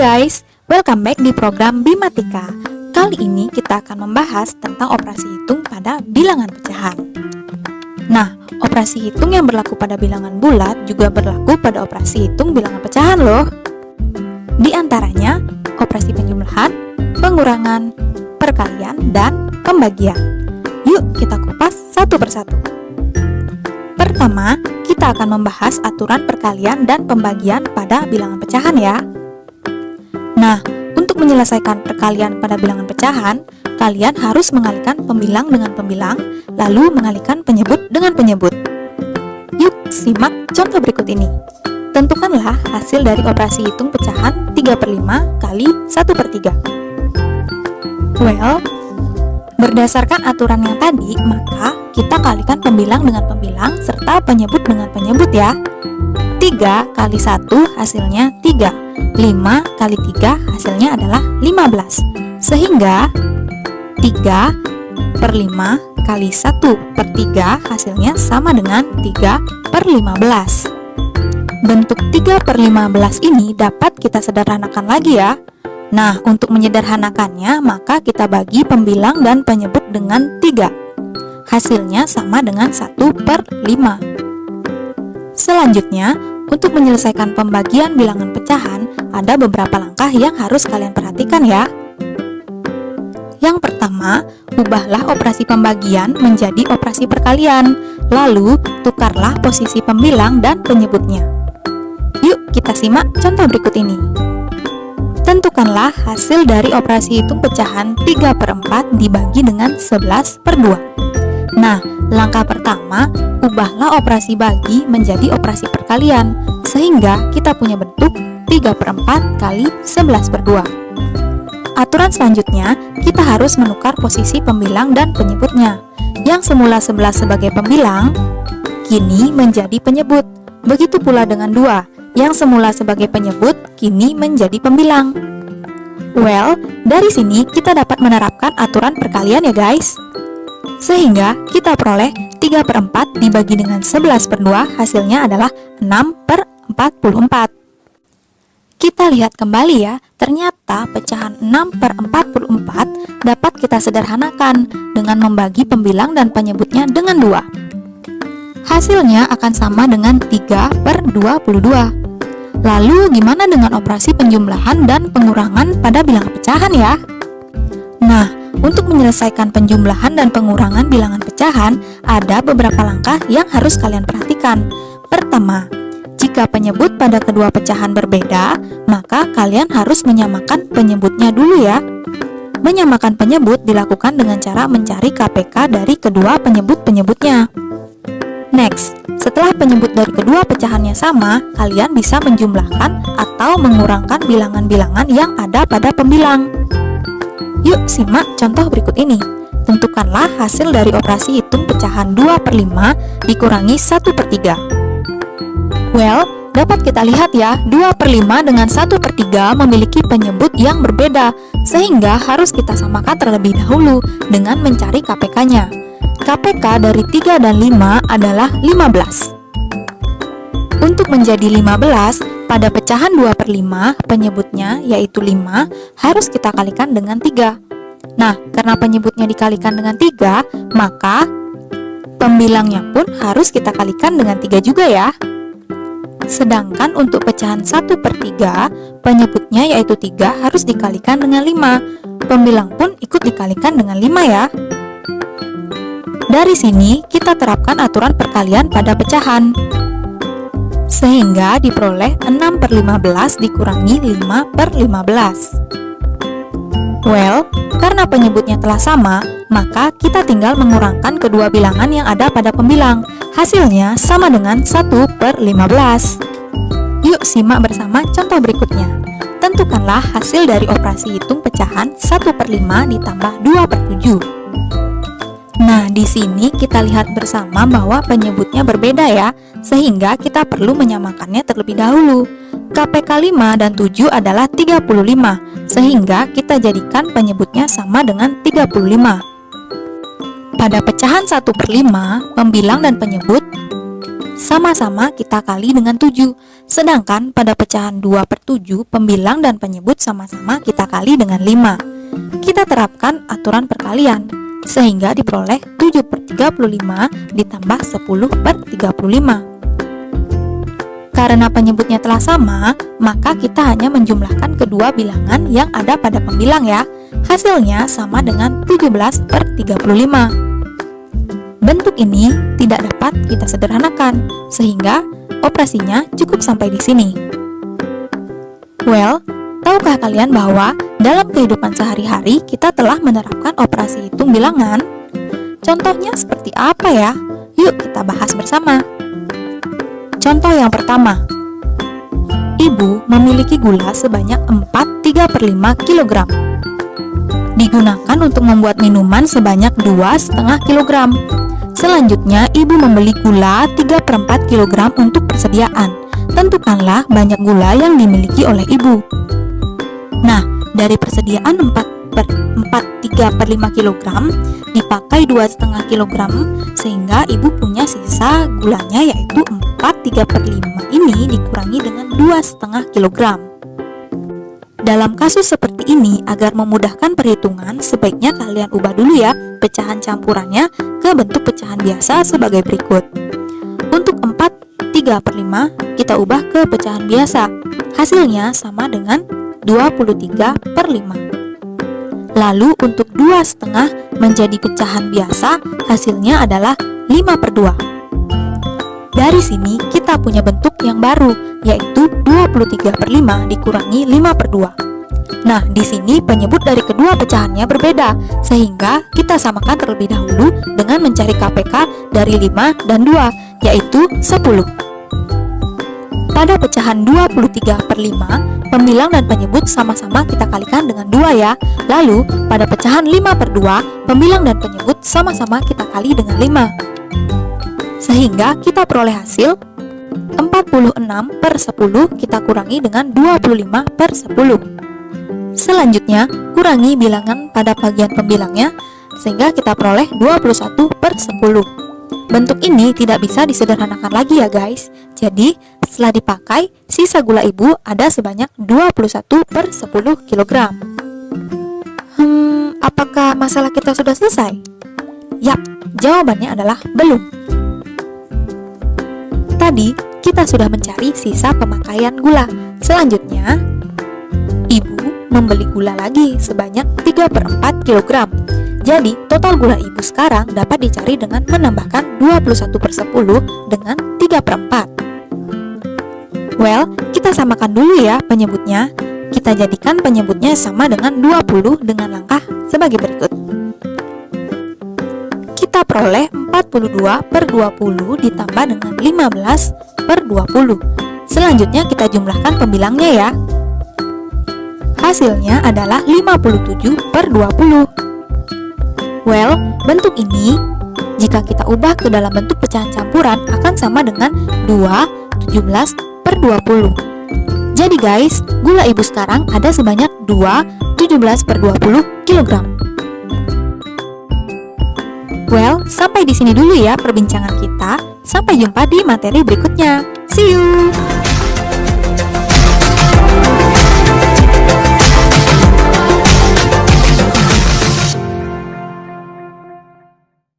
guys, welcome back di program Bimatika. Kali ini kita akan membahas tentang operasi hitung pada bilangan pecahan. Nah, operasi hitung yang berlaku pada bilangan bulat juga berlaku pada operasi hitung bilangan pecahan loh. Di antaranya, operasi penjumlahan, pengurangan, perkalian, dan pembagian. Yuk kita kupas satu persatu. Pertama, kita akan membahas aturan perkalian dan pembagian pada bilangan pecahan ya. Nah, untuk menyelesaikan perkalian pada bilangan pecahan, kalian harus mengalihkan pembilang dengan pembilang, lalu mengalihkan penyebut dengan penyebut. Yuk, simak contoh berikut ini. Tentukanlah hasil dari operasi hitung pecahan 3/5 kali 1/3. Well, berdasarkan aturan yang tadi, maka kita kalikan pembilang dengan pembilang serta penyebut dengan penyebut ya. 3 kali 1 hasilnya 3, 5 kali 3 hasilnya adalah 15. Sehingga 3/5 kali 1/3 hasilnya sama dengan 3/15. Bentuk 3/15 ini dapat kita sederhanakan lagi ya. Nah, untuk menyederhanakannya, maka kita bagi pembilang dan penyebut dengan 3. Hasilnya sama dengan 1/5. Selanjutnya, untuk menyelesaikan pembagian bilangan pecahan, ada beberapa langkah yang harus kalian perhatikan ya. Yang pertama, ubahlah operasi pembagian menjadi operasi perkalian, lalu tukarlah posisi pembilang dan penyebutnya. Yuk kita simak contoh berikut ini. Tentukanlah hasil dari operasi hitung pecahan 3/4 dibagi dengan 11/2. Nah, langkah pertama, ubahlah operasi bagi menjadi operasi perkalian, sehingga kita punya bentuk 3/4 kali 11/2. Aturan selanjutnya, kita harus menukar posisi pembilang dan penyebutnya. Yang semula 11 sebagai pembilang, kini menjadi penyebut. Begitu pula dengan 2, yang semula sebagai penyebut, kini menjadi pembilang. Well, dari sini kita dapat menerapkan aturan perkalian ya guys. Sehingga kita peroleh 3/4 dibagi dengan 11/2 hasilnya adalah 6/44. Kita lihat kembali ya, ternyata pecahan 6/44 dapat kita sederhanakan dengan membagi pembilang dan penyebutnya dengan 2. Hasilnya akan sama dengan 3/22. Lalu gimana dengan operasi penjumlahan dan pengurangan pada bilangan pecahan ya? Nah, untuk menyelesaikan penjumlahan dan pengurangan bilangan pecahan, ada beberapa langkah yang harus kalian perhatikan. Pertama, jika penyebut pada kedua pecahan berbeda, maka kalian harus menyamakan penyebutnya dulu ya. Menyamakan penyebut dilakukan dengan cara mencari KPK dari kedua penyebut-penyebutnya. Next, setelah penyebut dari kedua pecahannya sama, kalian bisa menjumlahkan atau mengurangkan bilangan-bilangan yang ada pada pembilang. Yuk simak contoh berikut ini. Tentukanlah hasil dari operasi hitung pecahan 2/5 dikurangi 1/3. Well, dapat kita lihat ya, 2/5 dengan 1/3 memiliki penyebut yang berbeda, sehingga harus kita samakan terlebih dahulu dengan mencari KPK-nya. KPK dari 3 dan 5 adalah 15. Untuk menjadi 15, pada pecahan 2/5, penyebutnya yaitu 5 harus kita kalikan dengan 3. Nah, karena penyebutnya dikalikan dengan 3, maka pembilangnya pun harus kita kalikan dengan 3 juga ya. Sedangkan untuk pecahan 1/3, penyebutnya yaitu 3 harus dikalikan dengan 5. Pembilang pun ikut dikalikan dengan 5 ya. Dari sini, kita terapkan aturan perkalian pada pecahan. Sehingga diperoleh 6/15 dikurangi 5/15. Well, karena penyebutnya telah sama, maka kita tinggal mengurangkan kedua bilangan yang ada pada pembilang. Hasilnya sama dengan 1/15. Yuk simak bersama contoh berikutnya. Tentukanlah hasil dari operasi hitung pecahan 1/5 ditambah 2/7. Nah, di sini kita lihat bersama bahwa penyebutnya berbeda ya, sehingga kita perlu menyamakannya terlebih dahulu. KPK 5 dan 7 adalah 35, sehingga kita jadikan penyebutnya sama dengan 35. Pada pecahan 1/5, pembilang dan penyebut sama-sama kita kali dengan 7, Sedangkan pada pecahan 2/7, pembilang dan penyebut sama-sama kita kali dengan 5. Kita terapkan aturan perkalian, sehingga diperoleh 7/35 ditambah 10/35. Karena penyebutnya telah sama, maka kita hanya menjumlahkan kedua bilangan yang ada pada pembilang ya. Hasilnya sama dengan 17/35. Bentuk ini tidak dapat kita sederhanakan, sehingga operasinya cukup sampai di sini. Well, tahukah kalian bahwa dalam kehidupan sehari-hari kita telah menerapkan operasi hitung bilangan? Contohnya seperti apa ya? Yuk kita bahas bersama. Contoh yang pertama. Ibu memiliki gula sebanyak 4/3/5 kg. Digunakan untuk membuat minuman sebanyak 2,5 kg. Selanjutnya, ibu membeli gula 3/4 kg untuk persediaan. Tentukanlah banyak gula yang dimiliki oleh ibu. Nah, dari persediaan 3/5 kg dipakai 2,5 kg, sehingga ibu punya sisa gulanya yaitu 4/3/5 ini dikurangi dengan 2,5 kg. Dalam kasus seperti ini, agar memudahkan perhitungan, sebaiknya kalian ubah dulu ya pecahan campurannya ke bentuk pecahan biasa sebagai berikut. Untuk 4/3/5, kita ubah ke pecahan biasa. Hasilnya sama dengan 23/5. Lalu untuk 2,5 menjadi pecahan biasa, hasilnya adalah 5/2. Dari sini kita punya bentuk yang baru, yaitu 23/5 dikurangi 5/2. Nah, di sini penyebut dari kedua pecahannya berbeda, sehingga kita samakan terlebih dahulu dengan mencari KPK dari 5 dan 2, yaitu 10. Pada pecahan 23/5, pembilang dan penyebut sama-sama kita kalikan dengan 2 ya. Lalu, pada pecahan 5/2, pembilang dan penyebut sama-sama kita kali dengan 5. Sehingga kita peroleh hasil 46/10 kita kurangi dengan 25/10. Selanjutnya, kurangi bilangan pada bagian pembilangnya, sehingga kita peroleh 21/10. Bentuk ini tidak bisa disederhanakan lagi ya guys. Jadi, setelah dipakai, sisa gula ibu ada sebanyak 21/10 kg. Apakah masalah kita sudah selesai? Yap, jawabannya adalah belum. Tadi, kita sudah mencari sisa pemakaian gula. Selanjutnya, ibu membeli gula lagi sebanyak 3/4 kg. Jadi, total gula ibu sekarang dapat dicari dengan menambahkan 21/10 dengan 3/4. Well, kita samakan dulu ya penyebutnya. Kita jadikan penyebutnya sama dengan 20 dengan langkah sebagai berikut. Kita peroleh 42/20 ditambah dengan 15/20. Selanjutnya kita jumlahkan pembilangnya ya. Hasilnya adalah 57/20. Well, bentuk ini jika kita ubah ke dalam bentuk pecahan campuran akan sama dengan 2/17/20. Jadi guys, gula ibu sekarang ada sebanyak 2/17/20 kg. Well, sampai di sini dulu ya perbincangan kita. Sampai jumpa di materi berikutnya. See you!